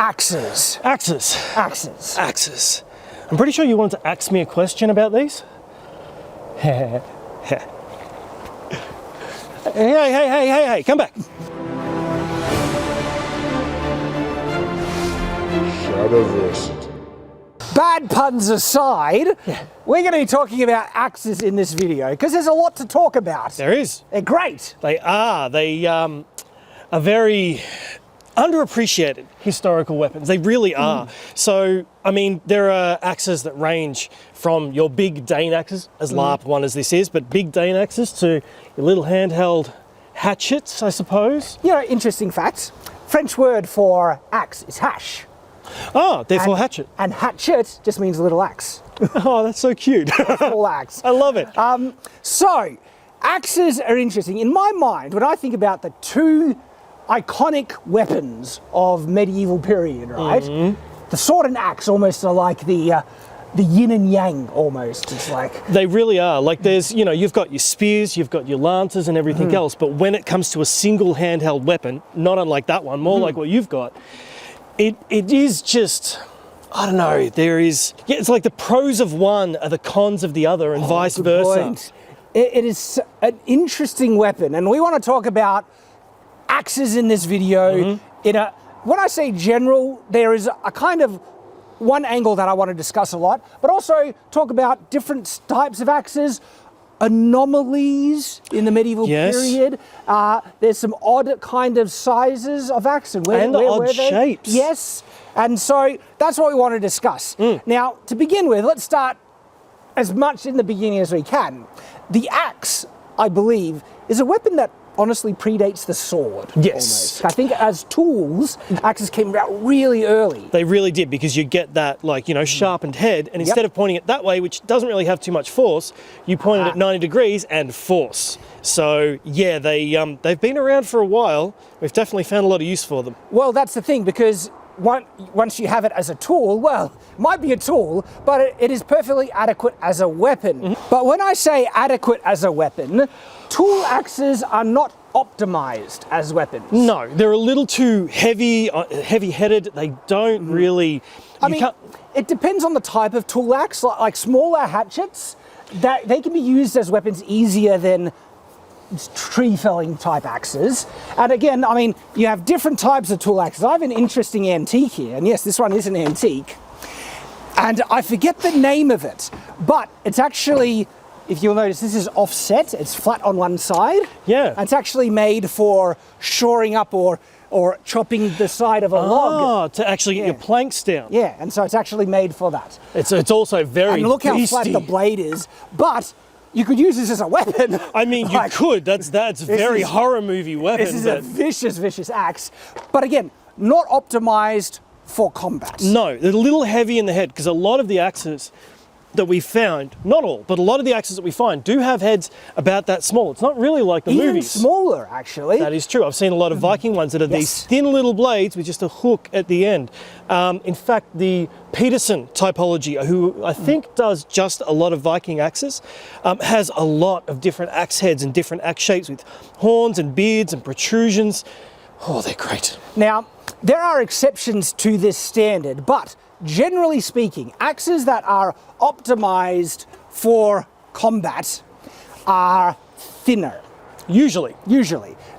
Axes. Axes. Axes. Axes. I'm pretty sure you wanted to ask me a question about these. Hey, come back. Shadowverse. Bad puns aside, we're going to be talking about axes in this video because there's a lot to talk about. There is. They're great. They are. They are very underappreciated historical weapons. They really are. So, I mean, there are axes that range from your big Dane axes, as LARP one as this is, but big Dane axes to your little handheld hatchets, I suppose. You know, interesting facts. French word for axe is hache. Oh, therefore hatchet. And hatchet just means little axe. Oh, that's so cute. Small axe. I love it. So, axes are interesting. In my mind, when I think about the two iconic weapons of medieval period, right? The sword and axe almost are like the yin and yang almost. It's like... They really are. Like there's, you know, you've got your spears, you've got your lances and everything else, but when it comes to a single handheld weapon, not unlike that one, more like what you've got, it is just, I don't know, there is, yeah, it's like the pros of one are the cons of the other and vice versa. Point. It is an interesting weapon, and we want to talk about axes in this video. When I say general, there is a kind of one angle that I want to discuss a lot, but also talk about different types of axes, anomalies in the medieval period. There's some odd kind of sizes of axe and where odd were they? shapes. Yes, and so that's what we want to discuss. Now, to begin with, let's start as much in the beginning as we can. The axe, I believe, is a weapon that honestly predates the sword. Yes. Almost. I think as tools, axes came about really early. They really did, because you get that, like, you know, sharpened head, and instead of pointing it that way, which doesn't really have too much force, you point it at 90 degrees and force. So yeah, they've been around for a while. We've definitely found a lot of use for them. Well, that's the thing, because once you have it as a tool, well, it might be a tool, but it is perfectly adequate as a weapon. But when I say adequate as a weapon, tool axes are not optimized as weapons. No, they're a little too heavy-headed. They don't really... I mean, it depends on the type of tool axe. Like smaller hatchets, that they can be used as weapons easier than tree felling type axes. And again, I mean, you have different types of tool axes. I have an interesting antique here, and yes, this one is an antique. And I forget the name of it, but it's actually, if you'll notice, this is offset. It's flat on one side. Yeah. And it's actually made for shoring up or chopping the side of a log. Oh, to actually get your planks down. Yeah, and so it's actually made for that. It's also very And look how beastie. flat the blade is, but you could use this as a weapon. I mean, you could. That's very horror movie weapon. This is a vicious axe. But again, not optimized for combat. No, they're a little heavy in the head, because a lot of the axes that we found, not all, but a lot of the axes that we find do have heads about that small. It's not really like the Even movies. smaller, actually. That is true. I've seen a lot of Viking ones that are these thin little blades with just a hook at the end. In fact, the Peterson typology, who I think does just a lot of Viking axes, has a lot of different axe heads and different axe shapes with horns and beards and protrusions. Oh, they're great. Now, there are exceptions to this standard, but generally speaking, axes that are optimized for combat are thinner. Usually.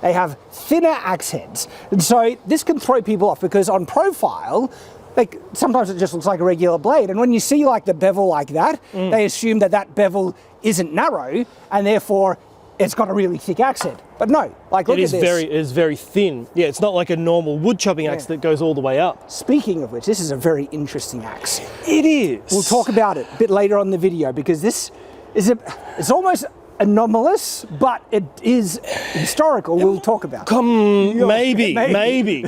They have thinner axe heads. And so this can throw people off, because on profile, like, sometimes it just looks like a regular blade. And when you see like the bevel like that, they assume that that bevel isn't narrow, and therefore it's got a really thick axe head. But no, like, look at this. It is very thin. Yeah, it's not like a normal wood chopping axe that goes all the way up. Speaking of which, this is a very interesting axe. It is. We'll talk about it a bit later on in the video, because this is it's almost anomalous, but it is historical. We'll talk about it. Maybe.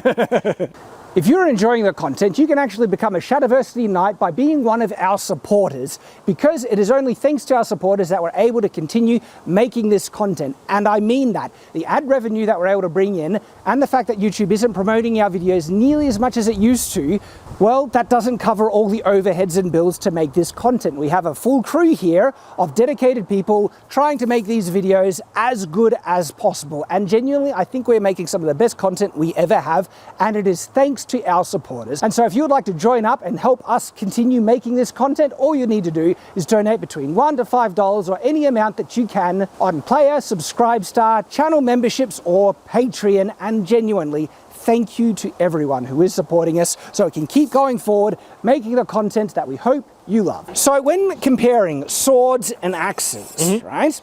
If you're enjoying the content, you can actually become a Shadowversity Knight by being one of our supporters, because it is only thanks to our supporters that we're able to continue making this content. And I mean that. The ad revenue that we're able to bring in, and the fact that YouTube isn't promoting our videos nearly as much as it used to, well, that doesn't cover all the overheads and bills to make this content. We have a full crew here of dedicated people trying to make these videos as good as possible. And genuinely, I think we're making some of the best content we ever have, and it is thanks thanks to our supporters. And so if you would like to join up and help us continue making this content, all you need to do is donate between $1 to $5 or any amount that you can on Player, Subscribestar, channel memberships, or Patreon. And genuinely, thank you to everyone who is supporting us so we can keep going forward, making the content that we hope you love. So when comparing swords and axes, right,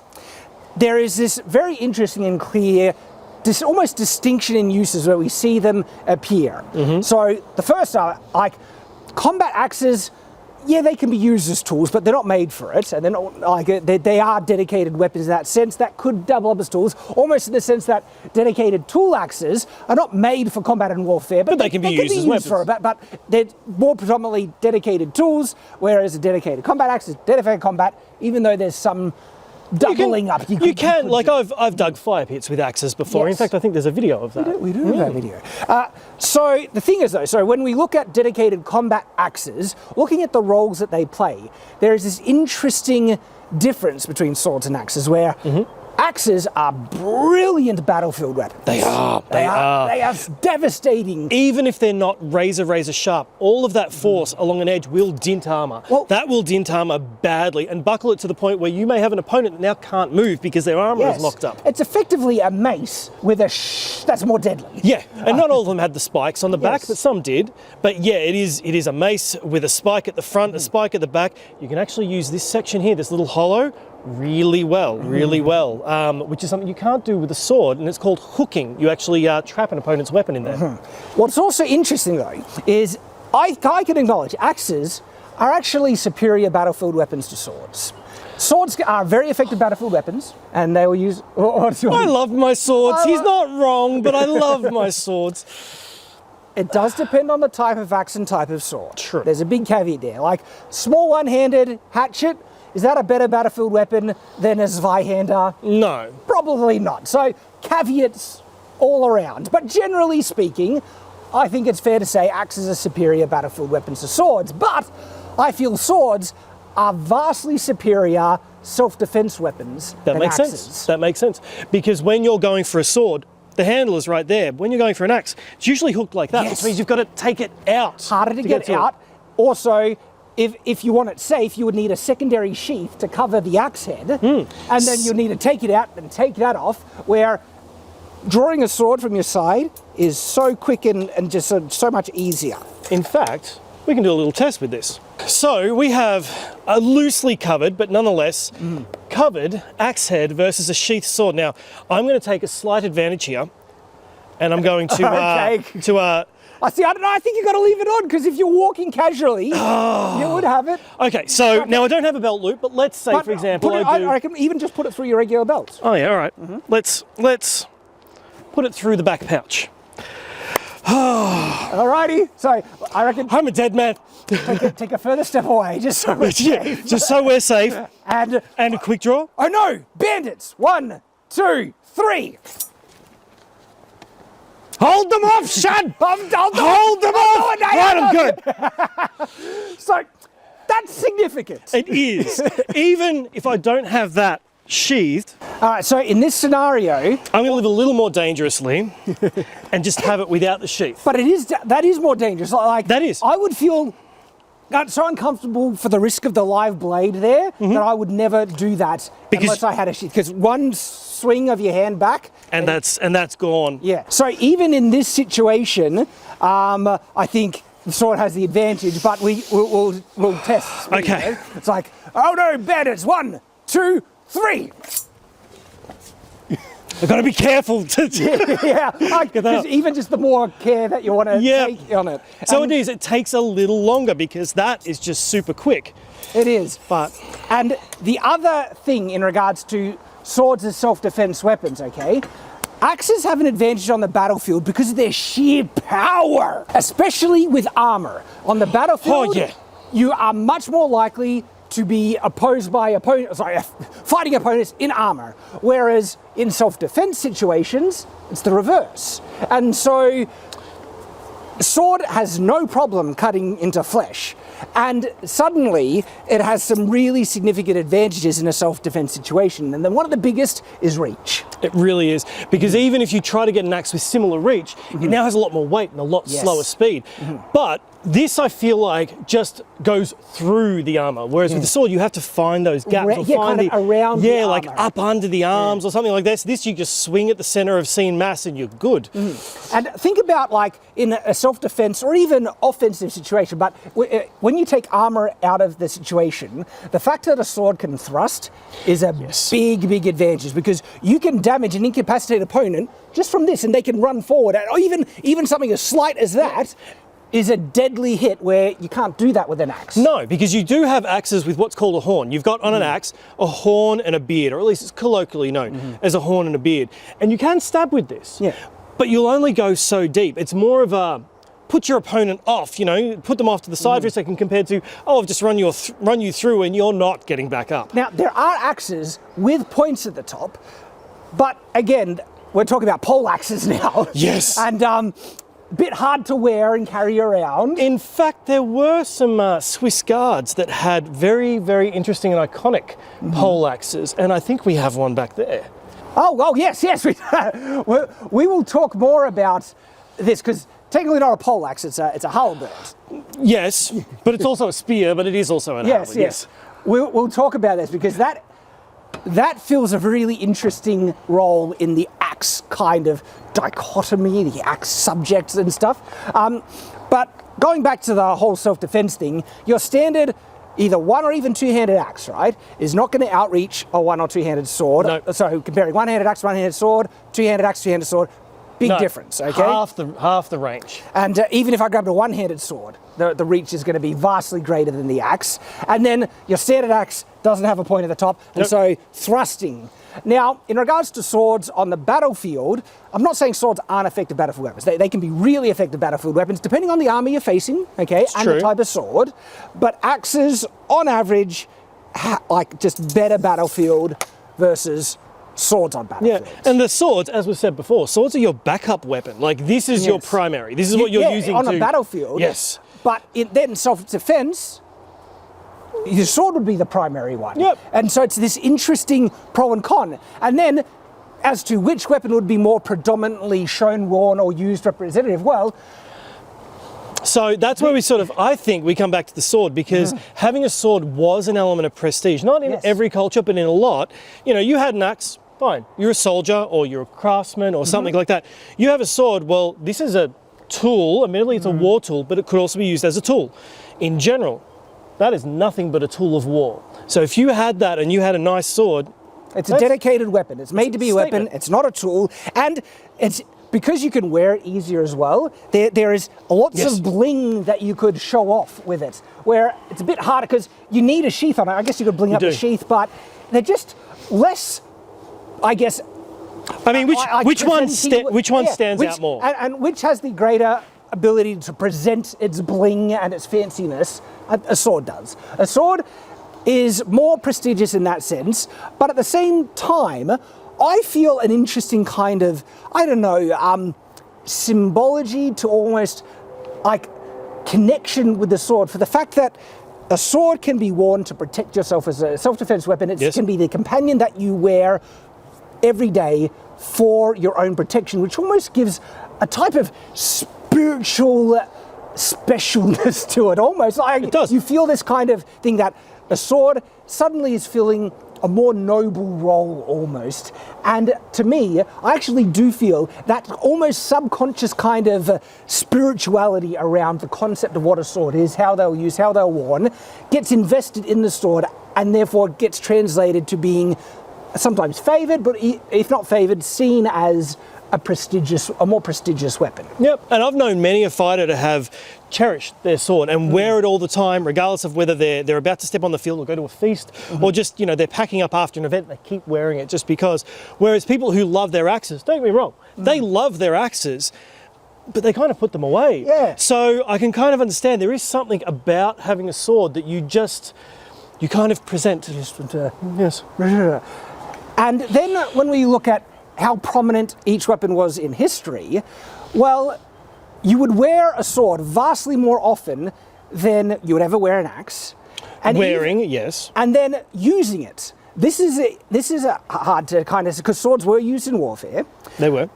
there is this very interesting and clear almost distinction in uses where we see them appear. So the first are like combat axes. Yeah, they can be used as tools, but they're not made for it, and they're not like they are dedicated weapons in that sense that could double up as tools, almost in the sense that dedicated tool axes are not made for combat and warfare, but they can be used as weapons. for it. But they're more predominantly dedicated tools, whereas a dedicated combat axe is dedicated combat, even though there's some doubling up. You can, like I've dug fire pits with axes before. Yes. In fact, I think there's a video of that. We do have that video. So the thing is though, so when we look at dedicated combat axes, looking at the roles that they play, there is this interesting difference between swords and axes where axes are brilliant battlefield weapons. They are. They are devastating. Even if they're not razor sharp, all of that force along an edge will dint armor. Well, that will dint armor badly and buckle it to the point where you may have an opponent that now can't move because their armor is locked up. It's effectively a mace with a that's more deadly. Yeah, and not all of them had the spikes on the back, but some did. But yeah, it is a mace with a spike at the front, a spike at the back. You can actually use this section here, this little hollow, really well, which is something you can't do with a sword, and it's called hooking. You actually trap an opponent's weapon in there. What's also interesting though is I can acknowledge axes are actually superior battlefield weapons to swords. Swords are very effective battlefield weapons, and they will use. I love my swords. He's not wrong, but I love my swords. It does depend on the type of axe and type of sword. True. There's a big caveat there. Like small one-handed hatchet, is that a better battlefield weapon than a Zweihander? No. Probably not. So caveats all around. But generally speaking, I think it's fair to say axes are superior battlefield weapons to swords. But I feel swords are vastly superior self-defense weapons than axes. That makes sense. Because when you're going for a sword, the handle is right there. When you're going for an axe, it's usually hooked like that, which means you've got to take it out. Harder to get out. Also, if you want it safe, you would need a secondary sheath to cover the axe head, and then you need to take it out and take that off, where drawing a sword from your side is so quick and just so much easier. In fact, we can do a little test with this. So we have a loosely covered, but nonetheless covered axe head versus a sheath sword. Now, I'm going to take a slight advantage here, and I'm going to I don't know, I think you've got to leave it on, because if you're walking casually, you would have it. Okay, so now I don't have a belt loop, but let's say, for example, I reckon even just put it through your regular belt. Oh yeah, all right. Let's put it through the back pouch. Alrighty, so I reckon I'm a dead man. take a further step away, just so we're safe. Just so we're safe. And a quick draw. Oh no, bandits! 1, 2, 3. Hold them off, Shad! Hold them off! Right, I'm good. So, that's significant. It is. Even if I don't have that sheathed. All right, so in this scenario, I'm going to live a little more dangerously and just have it without the sheath. But that is more dangerous. Like that is. I would feel so uncomfortable for the risk of the live blade there that I would never do that unless I had a sheath. Because one swing of your hand back, and that's gone. Yeah. So even in this situation, I think the sword has the advantage. But we'll test. Okay. You know? It's like, oh no, bandits! 1, 2, 3. I've got to be careful. Because even just the more care that you want to take on it. So it takes a little longer because that is just super quick. It is. And the other thing in regards to swords as self-defense weapons, okay? Axes have an advantage on the battlefield because of their sheer power, especially with armor. On the battlefield, you are much more likely to be fighting opponents in armor, whereas in self-defense situations, it's the reverse. And so, sword has no problem cutting into flesh. And suddenly, it has some really significant advantages in a self-defense situation. And then one of the biggest is reach. It really is. Because even if you try to get an axe with similar reach, it now has a lot more weight and a lot slower speed. But this, I feel like, just goes through the armor. Whereas with the sword, you have to find those gaps. Or find kind of around the like armor. up under the arms or something like this. This, you just swing at the center of scene mass and you're good. And think about, like, in a self-defense or even offensive situation, but when you take armor out of the situation, the fact that a sword can thrust is a big advantage, because you can damage and incapacitate an opponent just from this, and they can run forward. Or even something as slight as that is a deadly hit, where you can't do that with an axe. No, because you do have axes with what's called a horn. You've got on an axe a horn and a beard, or at least it's colloquially known as a horn and a beard. And you can stab with this, but you'll only go so deep. It's more of a put your opponent off, you know, put them off to the side for a second, compared to, oh, I've just run you through and you're not getting back up. Now, there are axes with points at the top, but again, we're talking about poleaxes now. Yes. And bit hard to wear and carry around. In fact, there were some Swiss guards that had very, very interesting and iconic poleaxes, and I think we have one back there. Oh yes, we will talk more about this, because technically not a poleaxe, it's a halberd. Yes, but it's also a spear, but it is also an halberd. Yes. We'll talk about this, because that fills a really interesting role in the axe kind of dichotomy, the axe subjects and stuff. But going back to the whole self-defense thing, your standard either one or even two-handed axe, right, is not going to outreach a one or two-handed sword. No. So comparing one-handed axe, one-handed sword, two-handed axe, two-handed sword, big difference, okay? Half the range. And even if I grabbed a one-handed sword, the reach is going to be vastly greater than the axe. And then your standard axe doesn't have a point at the top, and so thrusting. Now, in regards to swords on the battlefield, I'm not saying swords aren't effective battlefield weapons. They can be really effective battlefield weapons, depending on the armor you're facing, okay, and the type of sword. But axes, on average, like just better battlefield versus swords on battlefield. Yeah, and the swords, as we said before, swords are your backup weapon. Like, this is your primary. This is what you're using on a battlefield. Yes. But then self-defense, your sword would be the primary one. Yep. And so it's this interesting pro and con. And then, as to which weapon would be more predominantly shown, worn, or used representative, well, so that's where we I think we come back to the sword, because having a sword was an element of prestige. Not in every culture, but in a lot. You know, you had an axe, fine. You're a soldier, or you're a craftsman, or something like that. You have a sword, well, this is a tool. Admittedly, it's a war tool, but it could also be used as a tool. In general, that is nothing but a tool of war. So if you had that and you had a nice sword, it's a dedicated weapon. It's made to be a weapon. It's not a tool. And it's because you can wear it easier as well. There is lots of bling that you could show off with it, where it's a bit harder because you need a sheath on it. I guess you could bling up the sheath, but they're just less, I guess. I mean, which one stands out more? And which has the greater ability to present its bling and its fanciness? A sword does. A sword is more prestigious in that sense, but at the same time, I feel an interesting kind of, I don't know, symbology to almost like connection with the sword, for the fact that a sword can be worn to protect yourself as a self-defense weapon. It can be the companion that you wear every day for your own protection, which almost gives a type of spiritual specialness to it, almost. Like, it does. You feel this kind of thing that a sword suddenly is filling a more noble role almost. And to me, I actually do feel that almost subconscious kind of spirituality around the concept of what a sword is, how they'll use, how they're worn, gets invested in the sword, and therefore gets translated to being sometimes favoured, but if not favoured, seen as a more prestigious weapon. Yep, and I've known many a fighter to have cherished their sword and wear it all the time, regardless of whether they're about to step on the field or go to a feast, or just, you know, they're packing up after an event, they keep wearing it just because. Whereas people who love their axes, don't get me wrong, they love their axes, but they kind of put them away. Yeah. So I can kind of understand there is something about having a sword that you kind of present. Yes. And then when we look at how prominent each weapon was in history, well, you would wear a sword vastly more often than you would ever wear an axe. And Yes. and then using it. This is hard to kind of, because swords were used in warfare. They were.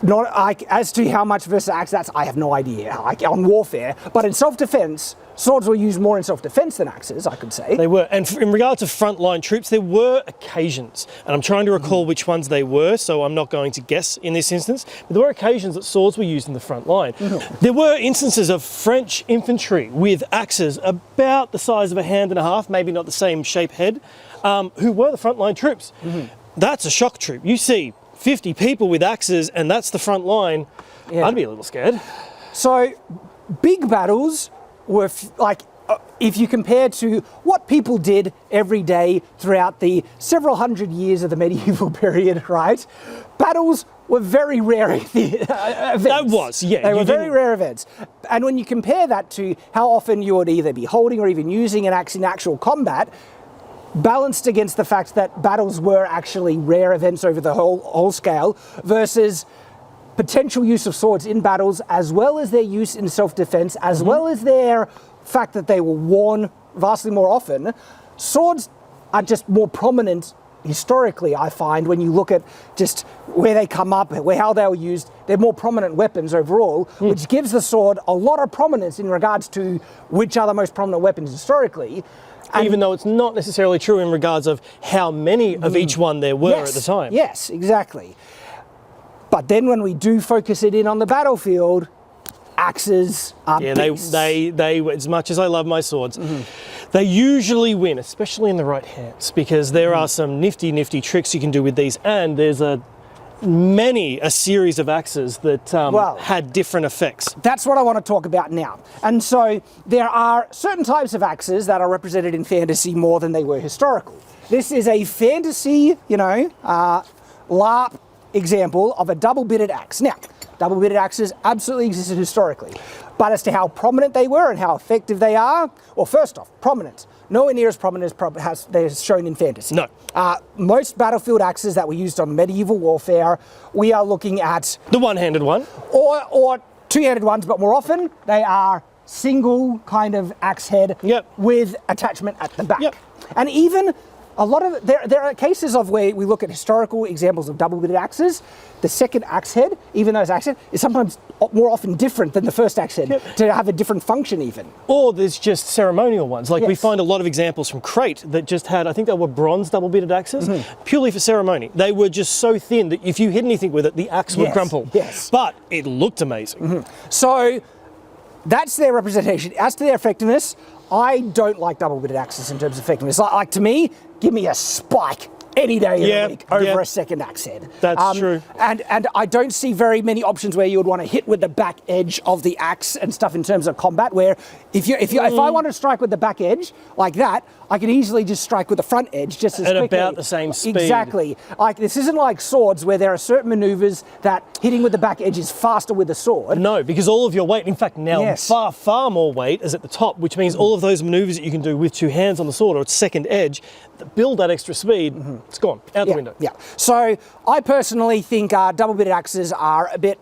Not like as to how much versus axe, that's I have no idea. Like on warfare, but in self-defense, swords were used more in self-defense than axes, I could say. They were. And in regard to frontline troops, there were occasions, and I'm trying to recall which ones they were, so I'm not going to guess in this instance, but there were occasions that swords were used in the front line. There were instances of French infantry with axes about the size of a hand and a half, maybe not the same shape head, who were the frontline troops. That's a shock troop. You see 50 people with axes and that's the front line, I'd be a little scared. So big battles were if you compare to what people did every day throughout the several hundred years of the medieval period, right? Battles were very rare events. That was, yeah. They were very rare events. And when you compare that to how often you would either be holding or even using an axe in actual combat, balanced against the fact that battles were actually rare events over the whole scale versus potential use of swords in battles, as well as their use in self-defense, as well as their fact that they were worn vastly more often, swords are just more prominent historically, I find, when you look at just where they come up, how they were used. They're more prominent weapons overall, which gives the sword a lot of prominence in regards to which are the most prominent weapons historically. And even though it's not necessarily true in regards of how many of each one there were at the time. Yes, exactly. But then when we do focus it in on the battlefield, axes are beasts. they as much as I love my swords, they usually win, especially in the right hands, because there are some nifty tricks you can do with these, and there's a series of axes that had different effects. That's what I want to talk about now. And so there are certain types of axes that are represented in fantasy more than they were historical. This is a fantasy, LARP example of a double-bitted axe. Now, double-bitted axes absolutely existed historically, but as to how prominent they were and how effective they are, well, first off, prominence. Nowhere near as prominent as they're shown in fantasy. No. Most battlefield axes that were used on medieval warfare, we are looking at the one-handed one. Or two-handed ones, but more often they are single kind of axe head with attachment at the back. And even a lot of there are cases of where we look at historical examples of double-bitted axes. The second axe head, even though it's axe head, is sometimes more often different than the first axe head to have a different function even. Or there's just ceremonial ones. Like we find a lot of examples from Crete that just had, I think they were bronze double-bitted axes, purely for ceremony. They were just so thin that if you hit anything with it, the axe would crumple. But it looked amazing. So that's their representation. As to their effectiveness, I don't like double-bitted axes in terms of effectiveness. Like to me, give me a spike any day of the week over a second axe head. That's true. And I don't see very many options where you would want to hit with the back edge of the axe and stuff in terms of combat, where if I want to strike with the back edge like that, I can easily just strike with the front edge just as quickly. At about the same speed. Exactly. Like this isn't like swords where there are certain maneuvers that hitting with the back edge is faster with the sword. No, because all of your weight, in fact now far more weight is at the top, which means all of those maneuvers that you can do with two hands on the sword or its second edge that build that extra speed, it's gone, out the window. So I personally think double-bitted axes are a bit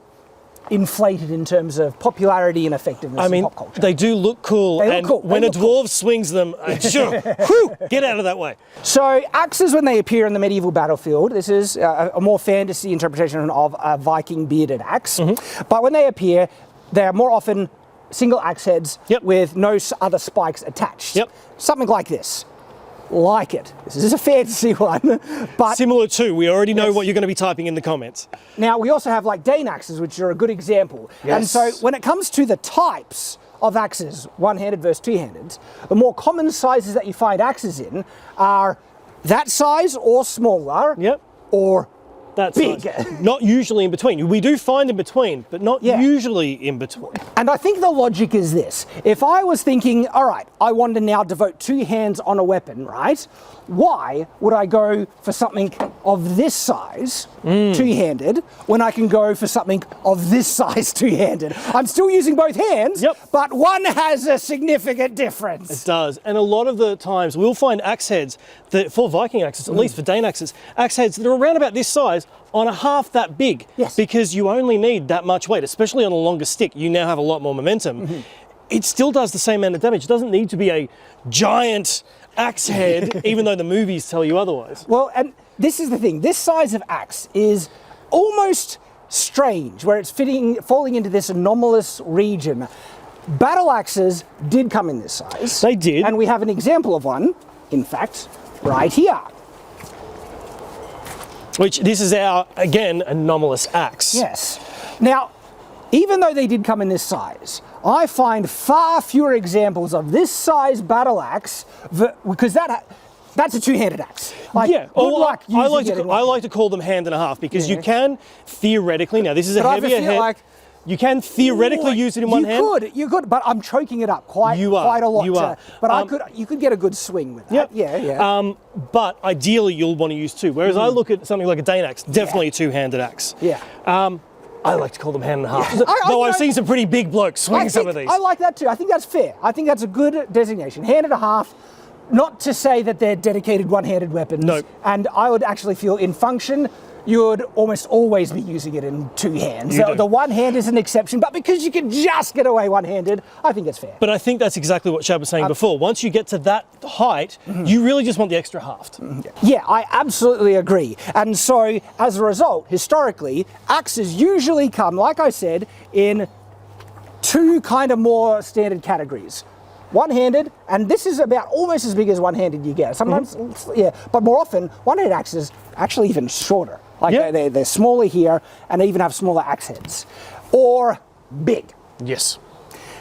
inflated in terms of popularity and effectiveness in pop culture. They do look cool, when a dwarf swings them, get out of that way. So axes, when they appear in the medieval battlefield, this is a more fantasy interpretation of a Viking bearded axe, but when they appear, they're more often single axe heads with no other spikes attached. Something like this. Like it. This is a fantasy one, but similar to, we already know what you're going to be typing in the comments. Now we also have like Dane axes, which are a good example. And so when it comes to the types of axes, one-handed versus two-handed, the more common sizes that you find axes in are that size or smaller, or that's bigger. Not usually in between. We do find in between, but not usually in between. And I think the logic is this. If I was thinking, all right, I want to now devote two hands on a weapon, right? Why would I go for something of this size, two-handed, when I can go for something of this size, two-handed? I'm still using both hands, but one has a significant difference. It does. And a lot of the times we'll find axe heads that, for Viking axes, at least for Dane axes, axe heads that are around about this size on a half that big. Because you only need that much weight, especially on a longer stick. You now have a lot more momentum. it still does the same amount of damage. It doesn't need to be a giant axe head, even though the movies tell you otherwise. Well, and this is the thing. This size of axe is almost strange, where it's falling into this anomalous region. Battle axes did come in this size. They did. And we have an example of one, in fact, right here. Which, this is our, again, anomalous axe. Yes. Now, even though they did come in this size, I find far fewer examples of this size battle axe, because that's a two-handed axe. Like, yeah, good luck I using it in I like to call them hand and a half, because you can theoretically, now this is a heavier head, like, you can theoretically use it in one hand. You could, but I'm choking it up quite a lot. You are. But you could get a good swing with that. Yep. Yeah. But ideally, you'll want to use two. Whereas I look at something like a Dane axe, definitely a two-handed axe. Yeah. I like to call them hand and a half. Yeah. Though I've seen some pretty big blokes swing some of these. I like that too. I think that's fair. I think that's a good designation. Hand and a half. Not to say that they're dedicated one-handed weapons. No. And I would actually feel in function, you would almost always be using it in two hands. The one hand is an exception, but because you can just get away one-handed, I think it's fair. But I think that's exactly what Shab was saying before. Once you get to that height, you really just want the extra haft. Yeah, I absolutely agree. And so, as a result, historically, axes usually come, like I said, in two kind of more standard categories. One-handed, and this is about almost as big as one-handed you get. Sometimes, yeah, but more often, one-handed axes actually even shorter. Like they're smaller here, and they even have smaller axe heads. Or big. Yes.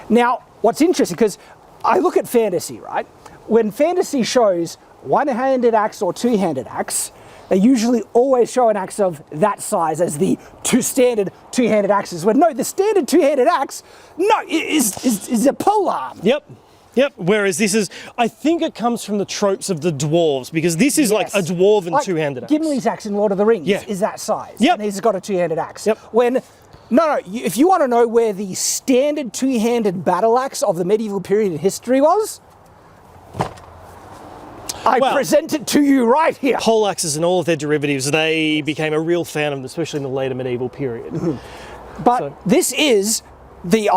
Now, what's interesting, because I look at fantasy, right? When fantasy shows one-handed axe or two-handed axe, they usually always show an axe of that size as the standard two-handed axes. When no, the standard two-handed axe, is a polearm. Yep, whereas this is, I think it comes from the tropes of the dwarves, because this is like a dwarven like two-handed axe. Gimli's axe in Lord of the Rings is that size. And he's got a two-handed axe. If you want to know where the standard two-handed battle axe of the medieval period in history was, I present it to you right here. Poleaxes and all of their derivatives, they became a real fan of them, especially in the later medieval period. But this is the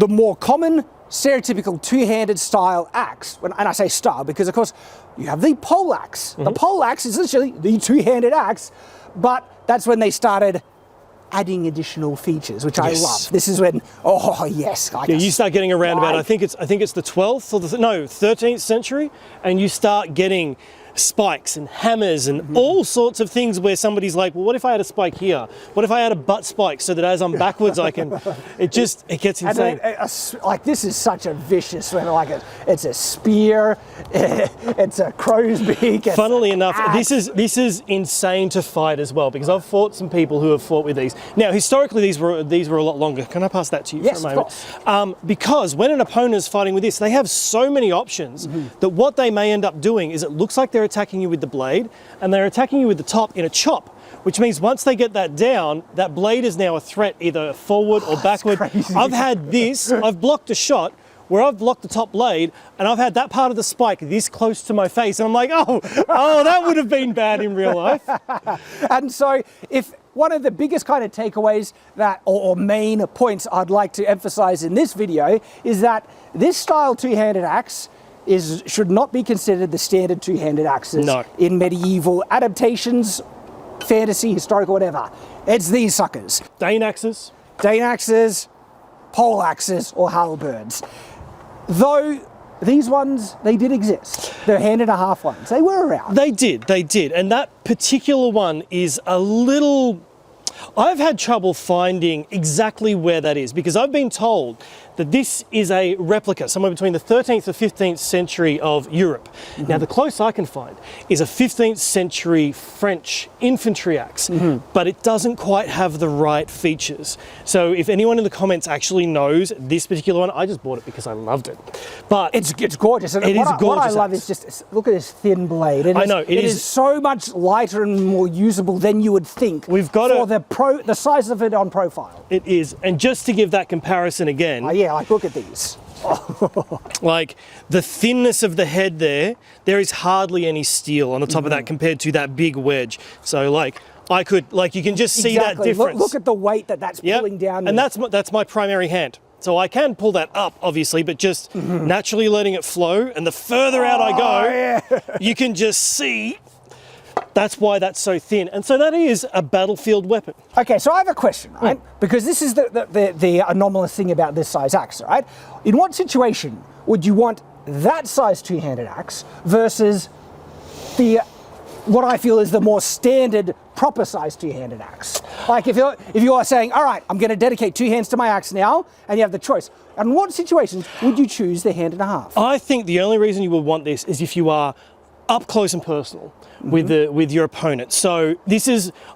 more common stereotypical two-handed style axe, and I say style because of course you have the poleaxe. The poleaxe is literally the two-handed axe, but that's when they started adding additional features, which I love. This is when, you start getting around about, I think it's the 12th or the 13th century, and you start getting spikes and hammers and all sorts of things where somebody's like, well, what if I had a spike here? What if I had a butt spike so that as I'm backwards I can, it gets insane. Like this is such a vicious one, like it's a spear, it's a crow's beak. Funnily enough, this is insane to fight as well, because I've fought some people who have fought with these. Now, historically, these were a lot longer. Can I pass that to you for a moment? Yes, of course. Because when an opponent is fighting with this, they have so many options that what they may end up doing is it looks like they're attacking you with the blade, and they're attacking you with the top in a chop, which means once they get that down, that blade is now a threat either forward or backward. I've had this, I've blocked a shot where I've blocked the top blade, and I've had that part of the spike this close to my face, and I'm like, oh, that would have been bad in real life. And so if one of the biggest kind of takeaways that, or main points I'd like to emphasize in this video is that this style two-handed axe should not be considered the standard two-handed axes in medieval adaptations, fantasy, historical, whatever. It's these suckers. Dane axes, pole axes, or halberds. Though these ones, they did exist. They're hand and a half ones. They were around. They did. And that particular one is a little... I've had trouble finding exactly where that is, because I've been told that this is a replica somewhere between the 13th or 15th century of Europe. Now, the closest I can find is a 15th century French infantry axe, but it doesn't quite have the right features. So if anyone in the comments actually knows this particular one, I just bought it because I loved it. But it's gorgeous. And what I love is just, look at this thin blade. It is so much lighter and more usable than you would think. We've got the size of it on profile. It is. And just to give that comparison again. Look at these. Like the thinness of the head there is hardly any steel on the top of that compared to that big wedge. So you can just see that difference. Look at the weight that's pulling down. And that's my primary hand. So I can pull that up, obviously, but just naturally letting it flow. And the further out I go, you can just see that's why that's so thin. And so that is a battlefield weapon. Okay, so I have a question, right? Because this is the anomalous thing about this size axe, right? In what situation would you want that size two-handed axe versus what I feel is the more standard, proper size two-handed axe? Like if you are saying, all right, I'm going to dedicate 2 hands to my axe now, and you have the choice. And what situations would you choose the hand and a half? I think the only reason you would want this is if you are up close and personal with your opponent. So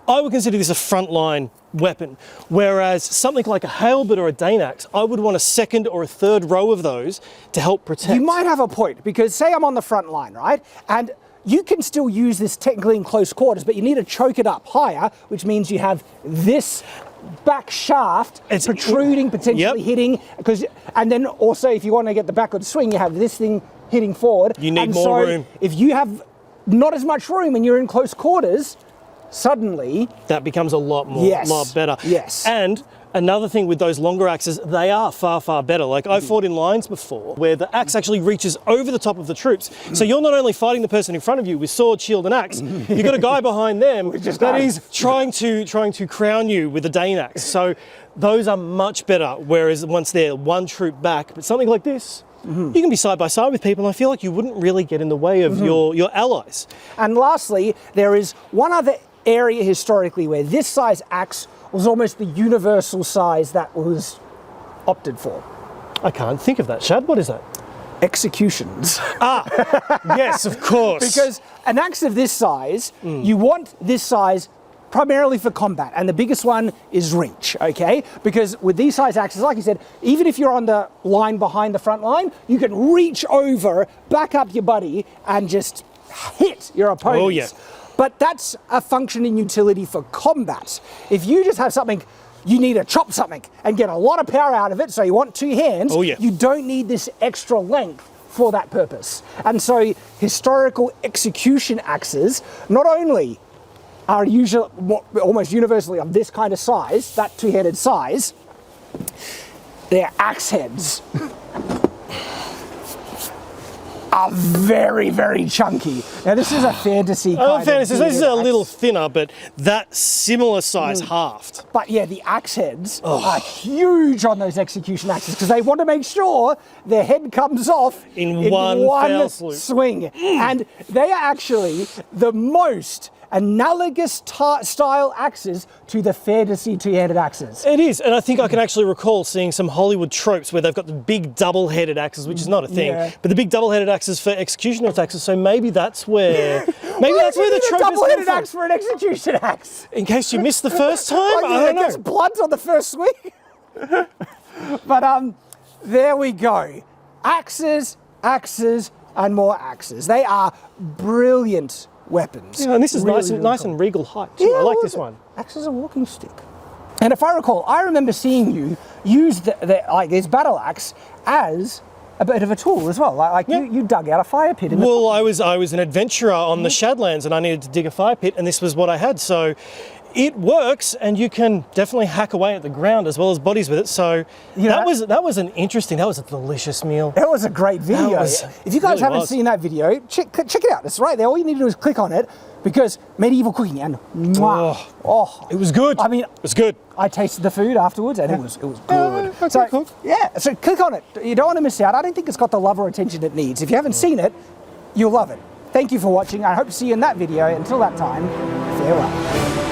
I would consider this a frontline weapon, whereas something like a halberd or a Danax, I would want a second or a third row of those to help protect. You might have a point, because say I'm on the front line, right? And you can still use this technically in close quarters, but you need to choke it up higher, which means you have this back shaft protruding, potentially hitting, and then also if you want to get the backward swing, you have this thing hitting forward. You need more room. If you have not as much room and you're in close quarters, suddenly that becomes a lot better. Yes. And another thing with those longer axes, they are far, far better. Like I fought in lines before where the axe actually reaches over the top of the troops. So you're not only fighting the person in front of you with sword, shield, and axe, you've got a guy behind them that is trying to crown you with a Danax. So those are much better. Whereas once they're one troop back, but something like this, you can be side by side with people, and I feel like you wouldn't really get in the way of your allies. And lastly, there is one other area historically where this size axe was almost the universal size that was opted for. I can't think of that, Shad. What is that? Executions. Yes, of course. Because an axe of this size, you want this size primarily for combat, and the biggest one is reach, okay? Because with these size axes, like you said, even if you're on the line behind the front line, you can reach over, back up your buddy, and just hit your opponent. Oh, yeah. But that's a function and utility for combat. If you just have something, you need to chop something and get a lot of power out of it, so you want 2 hands, you don't need this extra length for that purpose. And so historical execution axes not only are usually almost universally of this kind of size, that 2-handed size, their axe heads are very, very chunky. Now this is a fantasy kind of this is a little thinner, but that similar size halved. But yeah, the axe heads are huge on those execution axes because they want to make sure their head comes off in one fell swoop. Swing. And they are actually the most analogous style axes to the fantasy 2-handed axes. It is, and I think I can actually recall seeing some Hollywood tropes where they've got the big double-headed axes, which is not a thing, but the big double-headed axes for executioner axes. So maybe that's where the trope is. Double-headed axe for an execution axe. In case you missed the first time, I don't know. Gets blunt on the first swing. But there we go. Axes, and more axes. They are brilliant weapons. Yeah, and this is really nice and regal height too. I like this one. Axe is a walking stick. And if I recall, I remember seeing you use this battle axe as a bit of a tool as well. You dug out a fire pit. I was an adventurer on the Shadlands, and I needed to dig a fire pit, and this was what I had. So it works, and you can definitely hack away at the ground as well as bodies with it. So that was a delicious meal. It was a great video. If you guys haven't seen that video, check it out. It's right there. All you need to do is click on it, because medieval cooking and it was good. I mean, it was good. I tasted the food afterwards, and it was good. So click on it. You don't want to miss out. I don't think it's got the love or attention it needs. If you haven't seen it, you'll love it. Thank you for watching. I hope to see you in that video. Until that time, farewell.